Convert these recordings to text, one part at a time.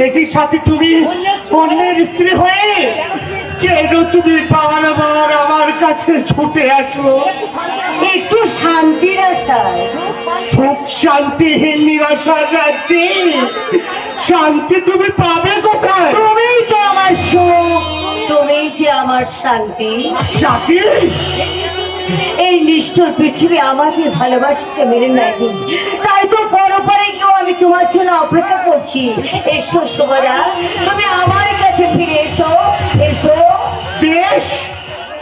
একই সাথে তুমি অন্যের স্ত্রী হয়ে কেন তুমি বারবার আমার কাছে ছুটে আসো? একটু শান্তির আশায়। সুখ শান্তিহীন নিরাশার রাজ্যে শান্তি তুমি পাবে কোথায়? তুমিই তো আমার সুখ, তুমিই যে আমার শান্তি। সাথী, এই নিষ্ঠুর পৃথিবী আমাদের ভালোবাসাকে মেনে নেয়নি, তাই তো পরপরে কেউ আমি তোমার জন্য অপেক্ষা করছি। এসো শুভদা, তুমি আমার কাছে ফিরে এসো। এসো। বেশ,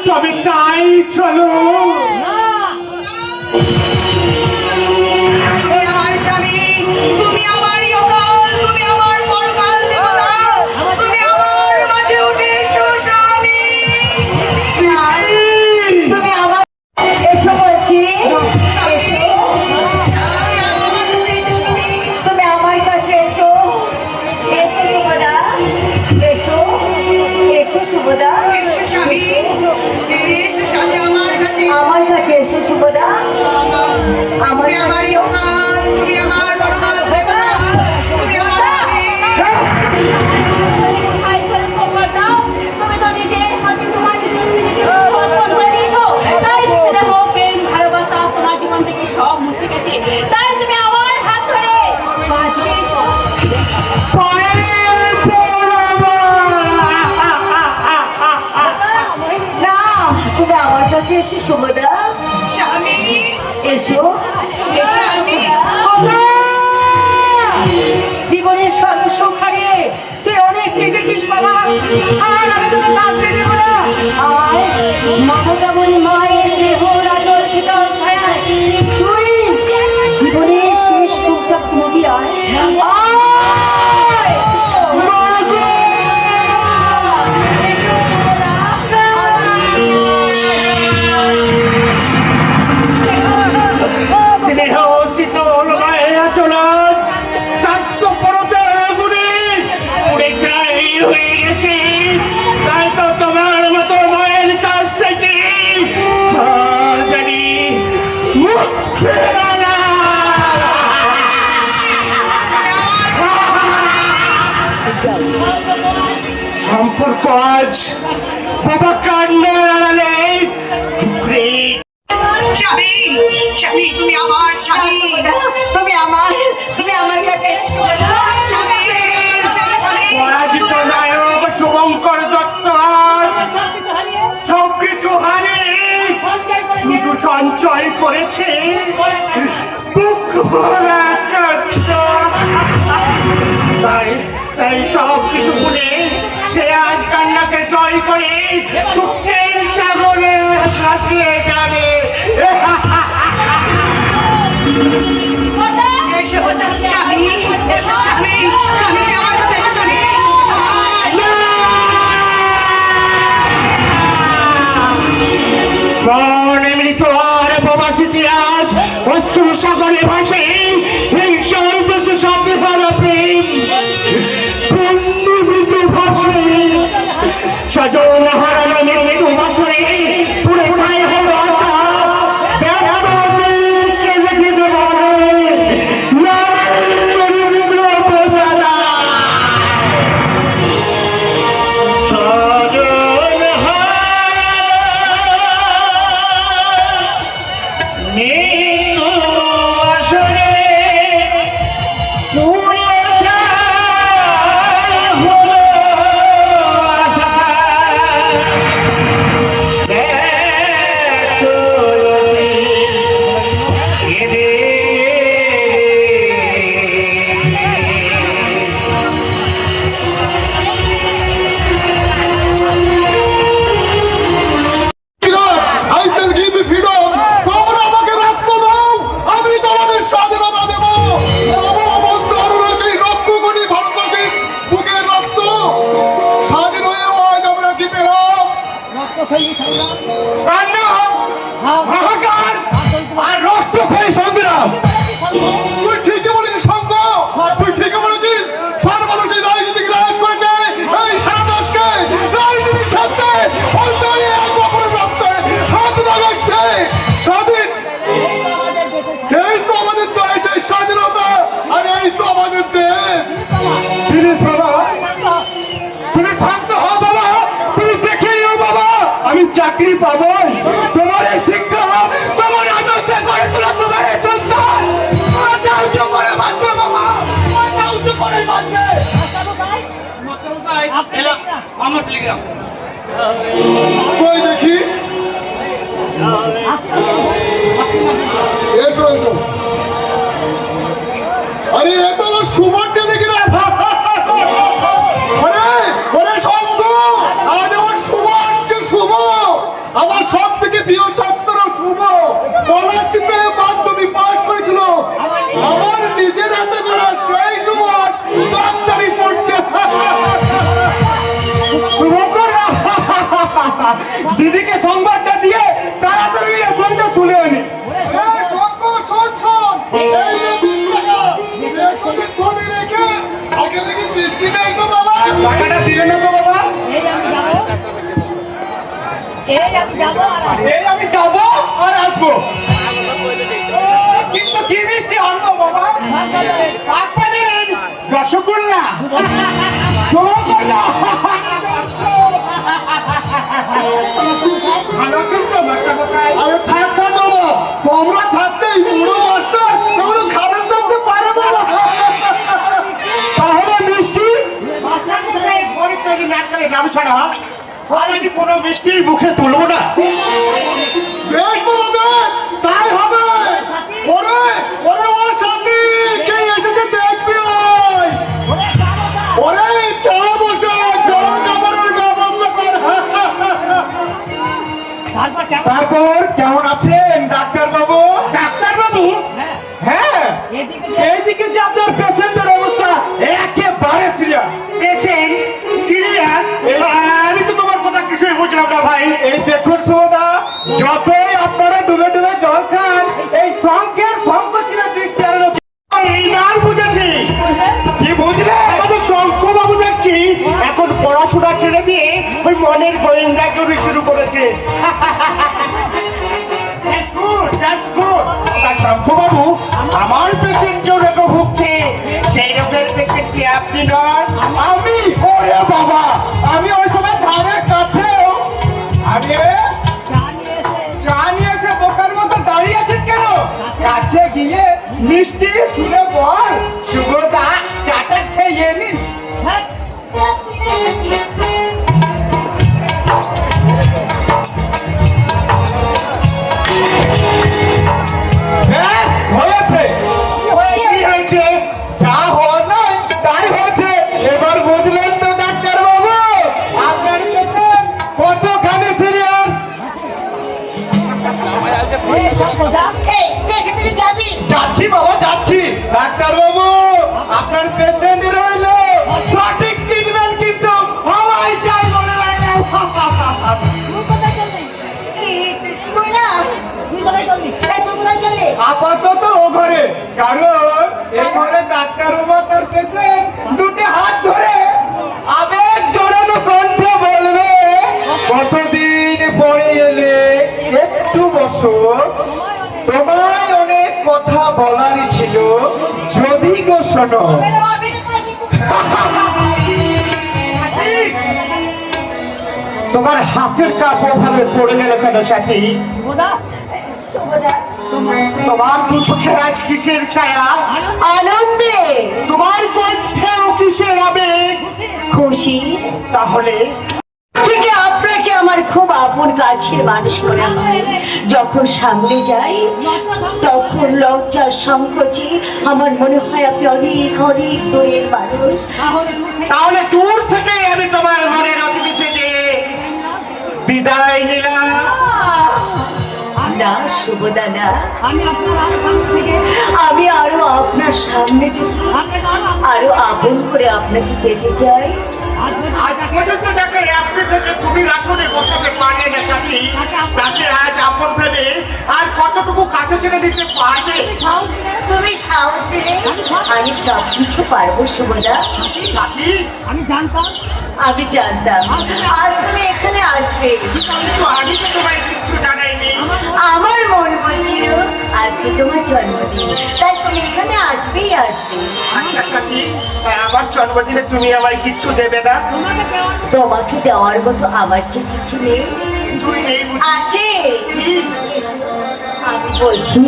তবে তাই চলো। আমার স্বামী, তুমি আমারই অকাল, তুমি আমার পরকাল দেবতা, তুমি আমার মাঝে উঠে এসো স্বামী। তুমি আমার এসো বলছি, এসো। তুমি আমার কাছে এসো। এসো শুভদা, এসো। এসো শুভদা, এসো স্বামী, এসো স্বামী আমার কাছে। আমার কাছে এসো শুভদা। আমারই অকাল, তুমি আমার পরকাল দেবতা, তুমি আমার স্বামী। তুমি তো নিজের হাতে তোমার নিজের স্ত্রীকে সমর্পণ করে দিয়েছো, তাই স্নেহ প্রেম ভালোবাসা তোমার জীবন থেকে সব মুছে গেছে, তাই তুমি আমার হাত ধরে বাঁচবে। এসো। না, তুমি আমার কাছে এসো শুভদা। স্বামী, এসো। স্বামী, জীবনের সর্বসুখ হারিয়ে তুই অনেক কেঁদেছিস বাবা, আর আমি তোকে কাঁদতে দেব না। আর মমতাময়ী মায়ের স্নেহ রাজল শীতল ছায়ায় তুই জীবনের শেষ কূপটা খুঁজি আয়। এসো শুভদা। স্নেহ শীতল মায়ের আচরণ স্বার্থপরতার আগুনে পুড়ে ছাই হয়ে গেছে। তাই তো তোমার মতো মায়ের কাছ থেকে জানি মুক্তি না। সম্পর্ক আজ বাবা কান্নার আড়ালে ঘুরে। স্বামী, স্বামী, তুমি আমার স্বামী, তুমি আমার কাছে এসো শুভদা। স্বামী, স্বামী। পরাজিত নায়ক শুভঙ্কর দত্ত আজ সবকিছু হারিয়ে শুধু সঞ্চয় করেছে বুক ভরা কান্না। তাই তাই সব কিছু ভুলে সে আজ কান্নাকে জয় করে দুঃখের সাগরে ভাসিয়ে যাবে। এসো স্বামী, স্বামী, স্বামী, আমার কাছে এসো স্বামী। প্রাণে মৃত আর প্রবাসীতে আজ অশ্রু সাগরে ভাসে হিংসার দেশে সাথে পারা প্রেম বন্ধু মৃত ভাসে সজন হারানো মৃত্যু বাসরে পুরে ছাই হলো আশা। ব্যর্থ দিনকে দেখিতে বলে নারীর চরিত্র বোঝাদা। সজন মৃত্যু আসরে পুরে ছাই হলো আশা। চাকরি পাবই। তোমার এই শিক্ষা, তোমার আদর্শে করে তোলা, তোমার এই সংস্কার, তোমরা যা উঁচু করে বাঁচবে বাবা, তোমরা যা উঁচু করে বাঁচবে। কই দেখি, এসো এসো। আরে এ তো আমার সুবর্ণে লিখে রে। আরে ওরে শঙ্খ, আজ আমার সুবর্ণ শুভ, আমার সব থেকে প্রিয় ছাত্র শুভ স্কলারশিপে মাধ্যমিক পাস করেছিল, আমার নিজের হাতে করা সেই সুবর্ণ ডাক্তারি পড়ছে। শুভঙ্কর, দিদিকে সংবাদটা দিয়ে তাড়াতাড়ি রেশনটা তুলে আনি। এ শঙ্খ, শোন শোন, এই যে 20 টাকা রেশনে ধরে রেখে আগে থেকে মিষ্টি নেই তো বাবা। টাকাটা দিলে না তো বাবা? এই আমি যাবো আর আসবো। ও, কিন্তু কি মিষ্টি আনবো বাবা? আপনাদের রসগোল্লা, রসগোল্লা। ভালো আছেন তো মাস্টারমশাই? আরে থাক থাক বাবা, তোমরা থাকতেই বুড়ো মাস্টার এগুলো খারাপ করতে পারে বাবা। তাহলে মিষ্টি মাস্টারমশাই ঘরে তৈরি না করে নাম ছাড়া আর আমি কোনো মিষ্টি মুখে তুলবো না। বেশ বাবা, বেশ, তাই হবে। ওরে ওরে ওর সামনে কে এসেছে দেখবি। ওরে চা বসে জল খাবারের ব্যবস্থা কর। তারপর কেমন আছেন ডাক্তার বাবু? ডাক্তার বাবু, হ্যাঁ, এইদিকে যে আপনার পেশেন্টের অবস্থা একেবারে সিরিয়াস। Patient serious? আমি তো তোমার কথা কিছুই বুঝলাম না ভাই। এই দেখুন সুমদা, যতই আপনারা ডুবে ডুবে জল খান, এই সংখ্যার সংকোচনের দৃষ্টি আর এইবার বুঝেছি। কি বুঝলে? আমাদের শঙ্খ বাবু দেখছি এখন পড়াশোনা ছেড়ে দিয়ে ওই মনের গোয়েন্দাগিরি শুরু করেছে। That's good, that's good. তা শঙ্খ বাবু, আমার পেশেন্ট যে রোগে ভুগছে সেই রোগের পেশেন্ট কি আপনি নন? আমি? ওরে বাবা, আমি ওই সময় ধারের কাছেও। আরে চা নিয়ে এসে বোকার মতো দাঁড়িয়ে আছিস কেন? কাছে গিয়ে মিষ্টি শুনে বল, শুভদা চাটা খেয়ে নিন। ব্যাস, হয়েছে। কি হয়েছে? যা হওয়ার নয় তাই হয়েছে। এবার বুঝলেন তো ডাক্তার বাবু, আপনার পেশেন্ট কতখানি সিরিয়াস? যাচ্ছি বাবা, যাচ্ছি। ডাক্তার বাবু, আপনার পেশেন্ট রইল, সঠিক ট্রিটমেন্ট কিন্তু হওয়াই চাই বলে রাখলাম। আপাতত ও ঘরে, কারণ এ ঘরে ডাক্তার বাবু তার পেশেন্ট দুটি হাত ধরে আবেগ জড়ানো কণ্ঠে বলবে, কতদিন পরে এলে, একটু বসো, তোমায় অনেক কথা বলারই ছিল, যদি গো শোনো। তোমার হাতের কাপ ওভাবে পড়ে গেল কেন সাথী? শুভদা, তোমার দু চোখের আজ কিসের ছায়া? আনন্দে, তোমার কণ্ঠেও কিসের আবেগ? খুশি। তাহলে থেকে আপনাকে আমার খুব আপন কাছের মানুষ মনে হয়। যখন সামনে যাই তখন লজ্জার সংকোচে আমার মনে হয় আপনি অনেক অনেক দূরের মানুষ। তাহলে দূর থেকে আমি তোমার মনের অতিথি সেজে বিদায় নিলাম। না শুভদা, না, আমি আরো আপনার সামনে থেকে আরো আপন করে আপনাকে পেতে চাই। আজ পর্যন্ত যাকে আপনি থেকে তুমি আসনে বসাতে পারলে না সাথী, তাকে আজ আপন ভেবে আর কতটুকু কাছে টেনে নিতে পারবে? তুমি সাহস দিলে আমি সবকিছু পারবো শুভদা। সাথী, আমি জানতাম আজ তুমি এখানে আসবে। কিন্তু আমি তো তোমায় কিচ্ছু জানাইনি। আমার মন বলছিল আজকে তোমার জন্মদিন, তাই তুমি এখানে আসবেই আসবে। আচ্ছা সাথী, আমার জন্মদিনে তুমি আমায় কিচ্ছু দেবে না? তোমাকে দেওয়ার মতো আমার যে কিছু নেই, কিছুই নেই বুঝি। আছে কি? আমি বলছি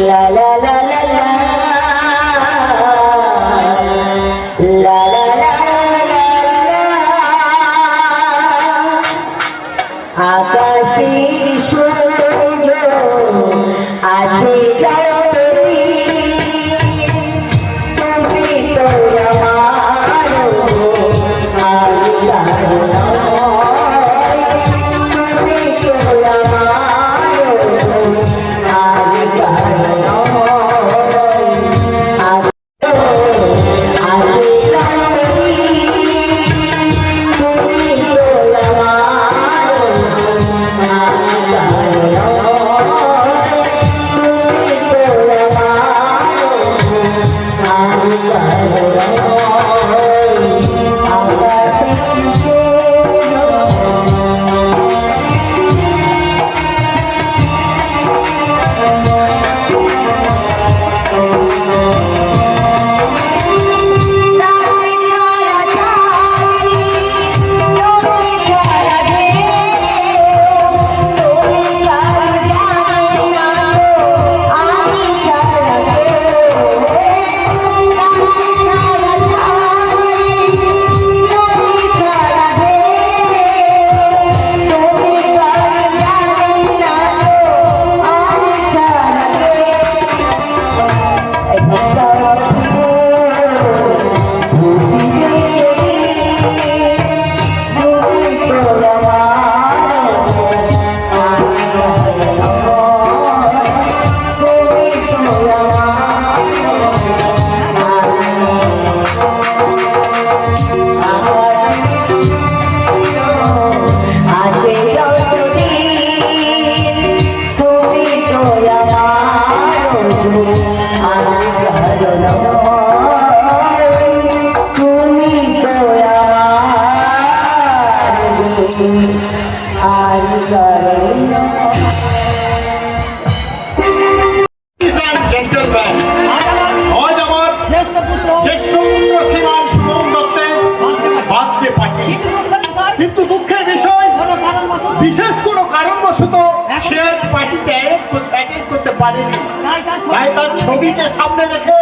লা লা লা লা লা লা লা লা লা লা। আকাশের সূর্য আছে জগতে, তুমি তো আমার আল্লাহর নয়, তুমি তো আমার আল্লাহর নয়। আছে জগতে, তুমি তো Ladies and gentlemen, আজ আমার জ্যেষ্ঠ পুত্র জ্যেষ্ঠ পুত্র শ্রীমান শুভম দত্তের বাচ্চে পাঠিয়ে, কিন্তু দুঃখের বিষয় বিশেষ কোনো কারণবশত সে আজ পার্টিতে অ্যাটেন্ড করতে পারেনি। তাই তার ছবিকে সামনে রেখে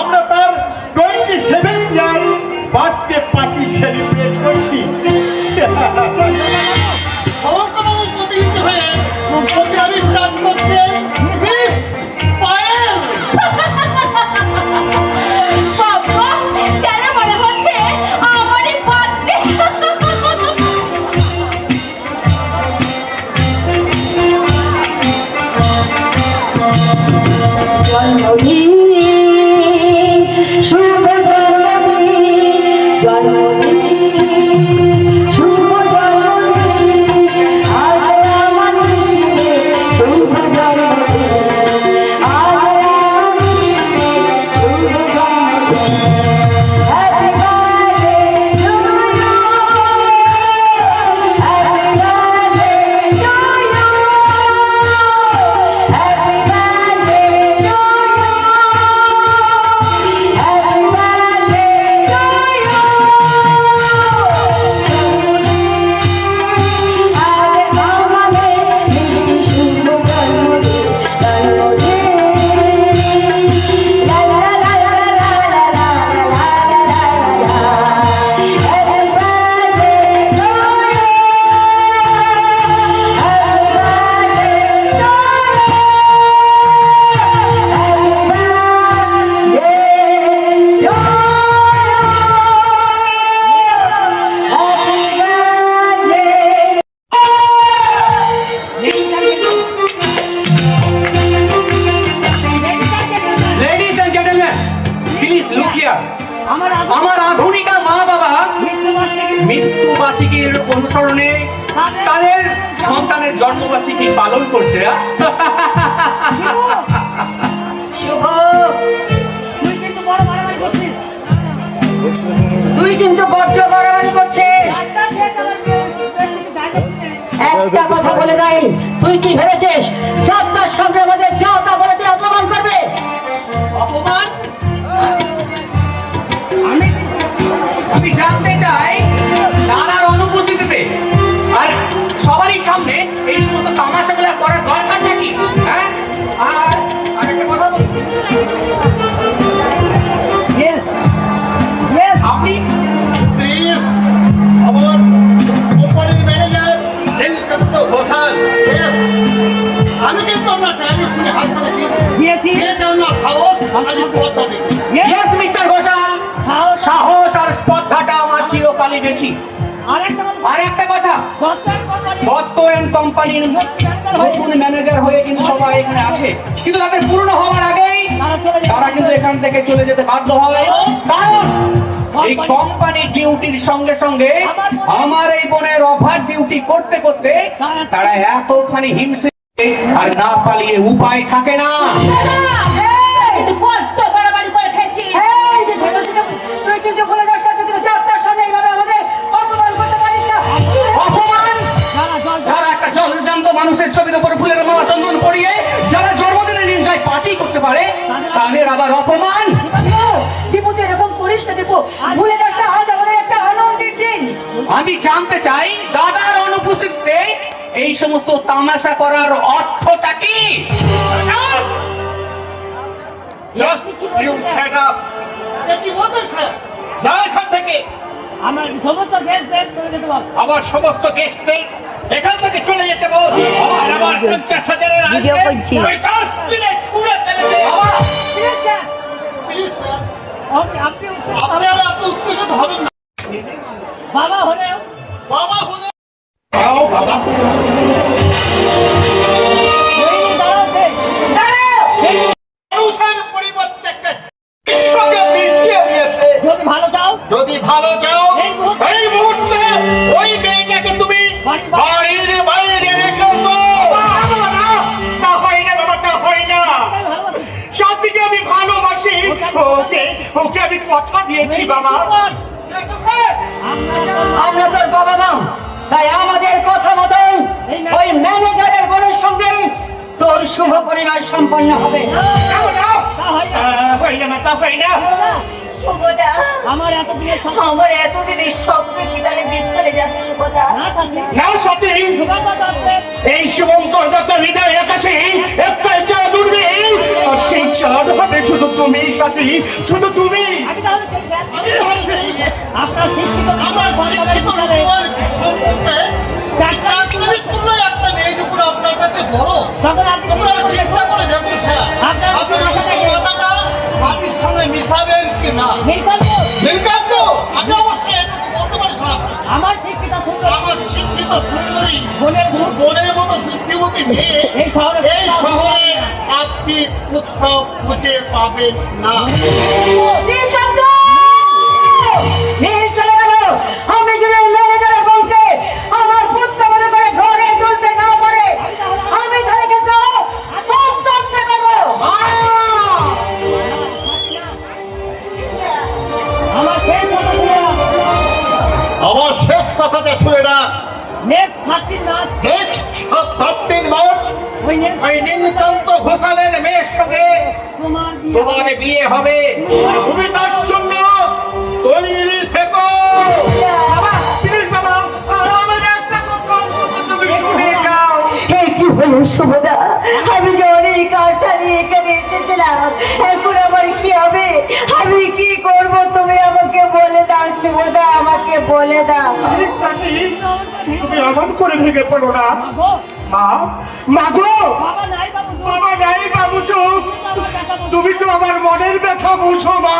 আমরা তার 27 ইয়ার বার্থডে পার্টি সেলিব্রেট করছি। সমগ্রবাবুর প্রতিনিধি হয়ে মুখ্যমন্ত্রী আবিষ্কার করছে মিস পায়েল। বাবা, যেন মনে হচ্ছে আমারই বাচ্চা। জন্মদিন শুভ জন্মদিন, জন্মদিন শুভ জন্মদিন, আজ আমার খুশিতে শুভ জন্মদিন, আজ আমার খুশিতে শুভ জন্মদিন। Happy birthday to you, happy birthday to you, happy birthday to you, happy আমার আধুনিকা মা বাবা মৃত্যুবার্ষিকীর অনুসরণে তাদের সন্তানের জন্মবার্ষিকী পালন করছে। শুভ, তুই কিন্তু বড্ড বাড়াবাড়ি করছিস। একটা কথা বলে দেয়, তুই কি ভেবেছিস যাত্রার সামনে আমাদের যা তা বলে তুই অপমান করবে? অপমান? আমি জানতে চাই খালি স্পর্ধা দেখি। ইয়েস মিস্টার ঘোষাল, সাহস আর স্পর্ধাটা আমার চিরকালই বেশি। আর একটা কথা, দত্ত এন্ড কোম্পানির নতুন ম্যানেজার হয়ে কিন্তু সবাই এখানে আসে, কিন্তু তাদের পুরনো হওয়ার আগেই তারা কিন্তু এখান থেকে চলে যেতে বাধ্য হয়, কারণ এই কোম্পানির ডিউটির সঙ্গে সঙ্গে আমার এই বোনের ওভার ডিউটি করতে করতে তারা এতখানি হিমশে আর না পালিয়ে উপায় থাকে না। কিন্তু বড্ড বাড়াবাড়ি করে ফেলছিস। এই যে ভেতর থেকে তুই কিন্তু বলে যাস না, তুই কিন্তু যাত্রার সামনে এইভাবে আমাদের অপমান করতে পারিস না। অপমান? যারা একটা জলজান্ত মানুষের ছবির উপর ফুলের মালা চন্দন পরিয়ে যারা জন্মদিনে নির্জয় পার্টি করতে পারে, তাদের আবার অপমান? দীপু তুই এরকম করিস না দীপু, ভুলে যাস না আজ আমাদের একটা আনন্দের দিন। আমি জানতে চাই দাদার অনুপস্থিতিতে এই সমস্ত তামাশা করার অর্থটা কি? Just you shut up. এটা কি বলছেন স্যার? যা এখান থেকে। আমার সমস্ত গেস্টদের চলে যেতে বল। আমার সমস্ত গেস্টদের এখান থেকে চলে যেতে বল। আমার 50,000-এর ভিডিও আসবে, করছি। ওই 10 দিনে ছুঁড়ে ফেলে দে। Please, sir. Please, sir, আপনি উত্তর আপনারা এত উত্তেজিত হবেন না। বাবা হলেও বাবা হলে যাও বাবা। মানুষের পরিবর্তে একটা বিশ্বকে পিছিয়ে দিয়েছে। যদি ভালো চাও যদি ভালো চাও এই মুহূর্তে- এই মুহূর্তে ওই মেয়েটাকে তুমি বাড়ির বাড়ির বাইরে রেখেছো। তা হয় না বাবা, তা হয় না। ভালোবাসি শান্তিকে আমি ভালোবাসি, ওকে ওকে আমি কথা দিয়েছি বাবা। আমরা তোর বাবা মা, তাই আমাদের কথা মতো ওই ম্যানেজারের বোনের সঙ্গে তোর শুভ পরিণয় সম্পন্ন হবে। হয় না তা হয় না। শুভদা, আমার এতদিনের আমার এতদিনের স্বপ্ন কি তাহলে বিফলে যাবে শুভদা? না সাথে না সাথী, সুগন্ধা দত্তের এই শুভঙ্কর দত্তের হৃদয় আকাশে একটা চাঁদ উঠবে, আর সেই চাঁদ হবে শুধু তুমি সাথী, শুধু তুমি। আমি তাহলে চলি, স্যার। আপনার শিক্ষিত আমার শিক্ষিত জীবন সম্পর্কে চাকরির তুলনায় একটা মেয়ে যখন আপনার কাছে বড়, তখন আপনি তখন আমি চিন্তা করে দেখুন স্যার, আপনার আপনি এই কথাটাকে- কথাটা মাটির সঙ্গে মিশাবেন কি না। নীলকণ্ঠ, মিলকাত তো আমি অবশ্যই এটুকু বলতে পারি স্যার। আমার শিক্ষিত সুন্দর আমার শিক্ষিত সুন্দরী বোনের বোনের মতো বুদ্ধিমতী মেয়ে এই শহরে এই শহরে আপনি কোথাও খুঁজে পাবেন না। নীলকান্ত! নীল চলে গেল। আমি যদি ওই ম্যানেজারের বোনকে আমার পুত্র মনে করে ঘরে তুলতে না পারে, আমি তাহলে কিন্তু হত্যা করবো। আমার শেষ কথা শুনে আমার শেষ কথাটা শুনে না। নেক্সট 13 মাস নেক্সট 13 মার্চ ওই নীল ওই নীলকান্ত ঘোষালের মেয়ের সঙ্গে তোমার বিয়ে তোমার বিয়ে হবে। তুমি তার জন্য তৈরি থেকো। প্লিজ বাবা, আমার একটা কথা অন্তত তুমি শুনে যাও। এই কি হলো শুভদা? আমি যে অনেক আশা নিয়ে এখানে এসেছিলাম, এখন আমার কি হবে? আমি কি করব? তুমি আমাকে বলে দাও শুভদা, আমাকে বলে দাও। প্লিজ সাথী, তুমি এমন করে ভেঙে পড়ো না। গো মা, মা গো, বাবা নাই বাবু বাবা নাই বাবু চোখ, তুমি তো আমার মনের ব্যথা বুঝো মা।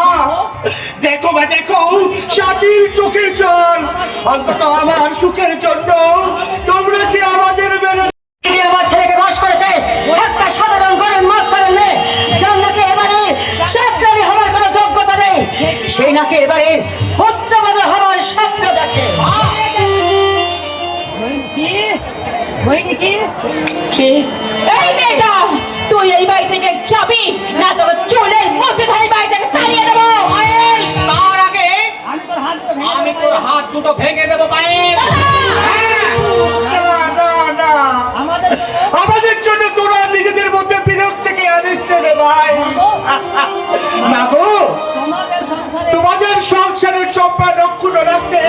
দেখো মা দেখো, সাথীর চোখে জল, অন্তত আমার সুখের জন্য তোমরা কি আমাদের মেনে তিনি আমার ছেলেকে বাস করেছে একটা সাধারণ গরিব মাস্টারের মেয়ে, যার নাকি এবারে সেক্রেটারি হওয়ার কোনো যোগ্যতা নেই, সেই নাকি এবারে পুত্রবধূ হওয়ার স্বপ্ন দেখে। কি বইনি কি কি? এই যে এটা, তুই এই বাড়ি থেকে যাবি না তোকে চুলের মধ্যে ধরে বাড়ি থেকে তাড়িয়ে দেবো। তার আগে আমি তোর হাত আমি তোর হাত ধরে দুটো ভেঙে দেবো পায়ের। হ্যাঁ। না না না, আমাদের জন্য আমাদের জন্য তোরা নিজেদের মধ্যে বিরোধ থেকে আনিস রে ভাই। না গো, তোমাদের সংসারে তোমাদের সংসারের সম্মান অক্ষুণ্ণ রাখতে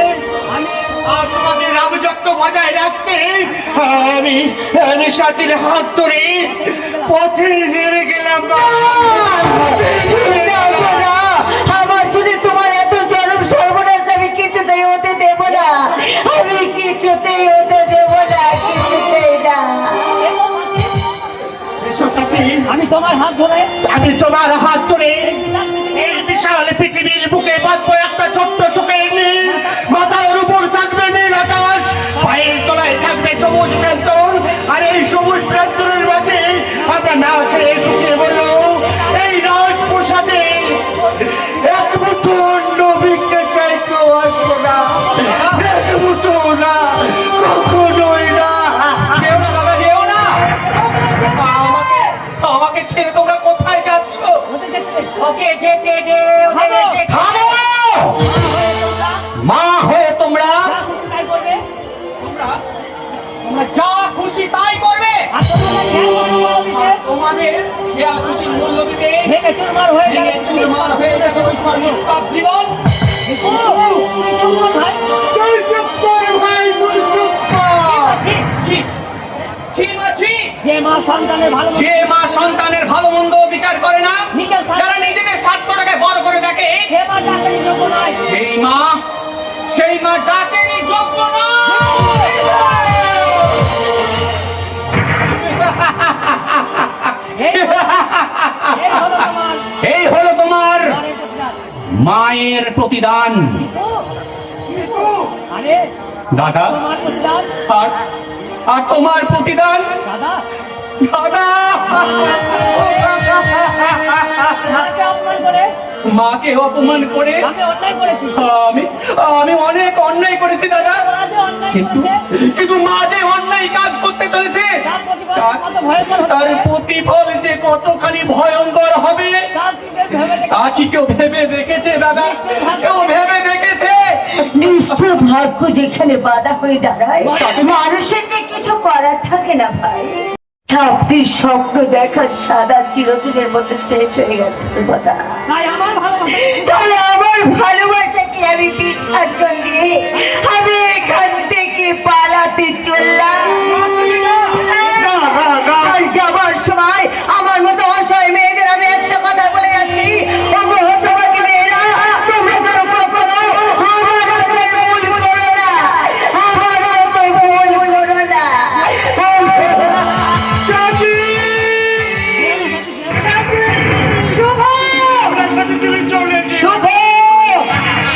আমি আর তোমাদের আভিজাত্য বজায় রাখতে আমি আমি সাথীর হাত ধরে পথে নেড়ে গেলাম মা। আমার জন্য তোমার এত চরম সর্বনাশ আমি কিছুতেই হতে দেব না, আমি কিছুতেই হতে দেব না, কিছুতেই না। এসো সাথী, সত্যি আমি তোমার হাত ধরে আমি তোমার হাত ধরে এই বিশাল পৃথিবীর এই বিশাল পৃথিবীর বুকে বাঁধবো একটা ছোট্ট চোখের নীল, মাথার উপর থাকবে নীল আকাশ, পায়ের তলায় থাকবে সবুজ প্রান্তর, আর এই সবুজ প্রান্তরের মাঝে আমরা না খেয়ে শুকিয়ে বললো এই রাজপ্রসাদে এক মুঠো নবীকে চাইতেও আসবো না, এক মুঠো না, কখনোই না। যেও না দাদা, যেও না। আমাকে ছেড়ে তোমরা কোথায় যাচ্ছ? হতে যাচ্ছে ওকে যেতে দে, ওকে যেতে দে। থামো! মা হয়ে তোমরা যা খুশি তাই করবে তোমরা যা খুশি তাই করবে, আর তোমাদের খেয়াল মূল্য দিতে তোমাদের খেয়াল খুশির মূল্য দিতে ভেঙে চুরমার হয়ে যাবে ভেঙে চুরমার হয়ে যাবে ওই নিষ্পাপ জীবন। তুই চুপ কর ভাই তুই চুপ কর ভাই, তুই চুপ কর। আছি ছি, ছি মা, ছি। যে মা সন্তানের ভালো যে মা সন্তানের ভালো মন্দ বিচার করে না, নিজের স্বার্থ- যারা নিজেদের স্বার্থটাকে বড় করে দেখে, সে মা ডাকারি যোগ্য নয় সেই মা ডাকেরই যোগ্য নয়। এই হলো তোমার এই হলো তোমার মায়ের প্রতিদান। মায়ের প্রতিদান। আরে দাদা তোমার প্রতিদান আর আর তোমার প্রতিদান দাদা দাদা মাকে অপমান করে মাকে অপমান করে আমি অন্যায় করেছি আমি আমি অনেক অন্যায় করেছি দাদা, মা যে অন্যায় কিন্তু করেছে কিন্তু মা যে অন্যায় কাজ করতে চলেছে তার প্রতিফল তার- কত ভয়ঙ্কর হতে তার পারে, প্রতিফল যে কতখানি ভয়ঙ্কর হবে তা কি ভেবে দেখো। তা কি কেউ ভেবে দেখেছে দাদা? কেউ ভেবে দেখেছে? নিষ্ঠুর ভাগ্য যেখানে বাধা হয়ে দাঁড়ায়, মানুষের যে কিছু করার থাকে না ভাই। স্বপ্নের স্বপ্ন দেখার সাদা চিরদিনের মতো শেষ হয়ে গেছে সুভদ্রা। তাই আমার ভালোবাসা তাই আমার ভালোবাসাকে আমি বিসর্জন দিয়ে আমি এখান থেকে পালাতে চললাম। আর যাবার সময় আমার মতো অসহায় মেয়েদের আমি একটা কথা বলে যাচ্ছি, ওগো হতভাগী মেয়েরা, তোমরা যেন কখনো আমার মতো ভুল করো না, আমার মতো ভুল করো না। শুভ শুভ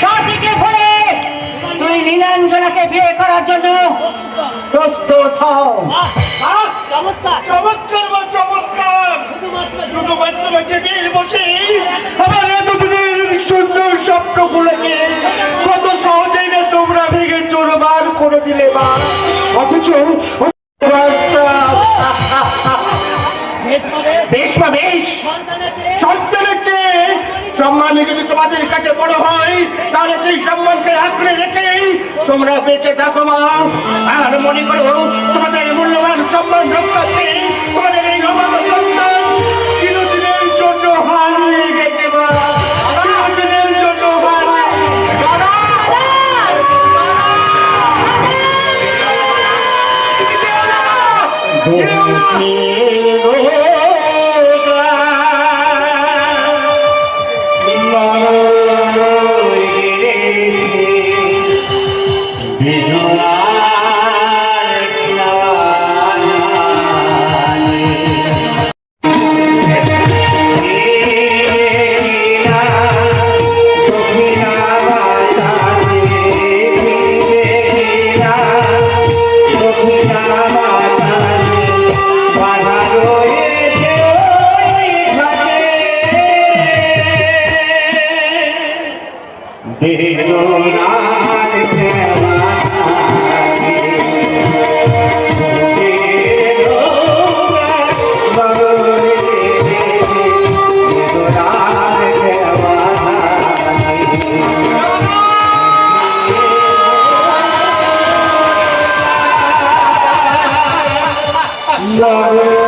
সতীকে ভুলে তুই নীলাঞ্জনাকে বিয়ে করার জন্য প্রস্তুত হও। চমৎকার চমৎকার বা চমৎকার! শুধুমাত্র জেগে বসে আমার এতদিনের সুন্দর স্বপ্নগুলোকে কত সহজেই না তোমরা ভেঙে চোরমার করে দিলে মা, অথচ বেশ হবে বেশ বা বেশ সন্তানের চেয়ে সন্তানের চেয়ে সম্মান যদি তোমাদের কাছে বড় হয়, তাহলে সেই সম্মানকে আঁকড়ে রেখে তোমরা বেঁচে থাকো মা। আর মনে করো তোমাদের মূল্যবান সম্মান রক্ষার্থে তোমাদের এই নবাগত সন্তান চিরদিনের জন্য হারিয়ে গেছে মা, চিরদিনের জন্য Lord.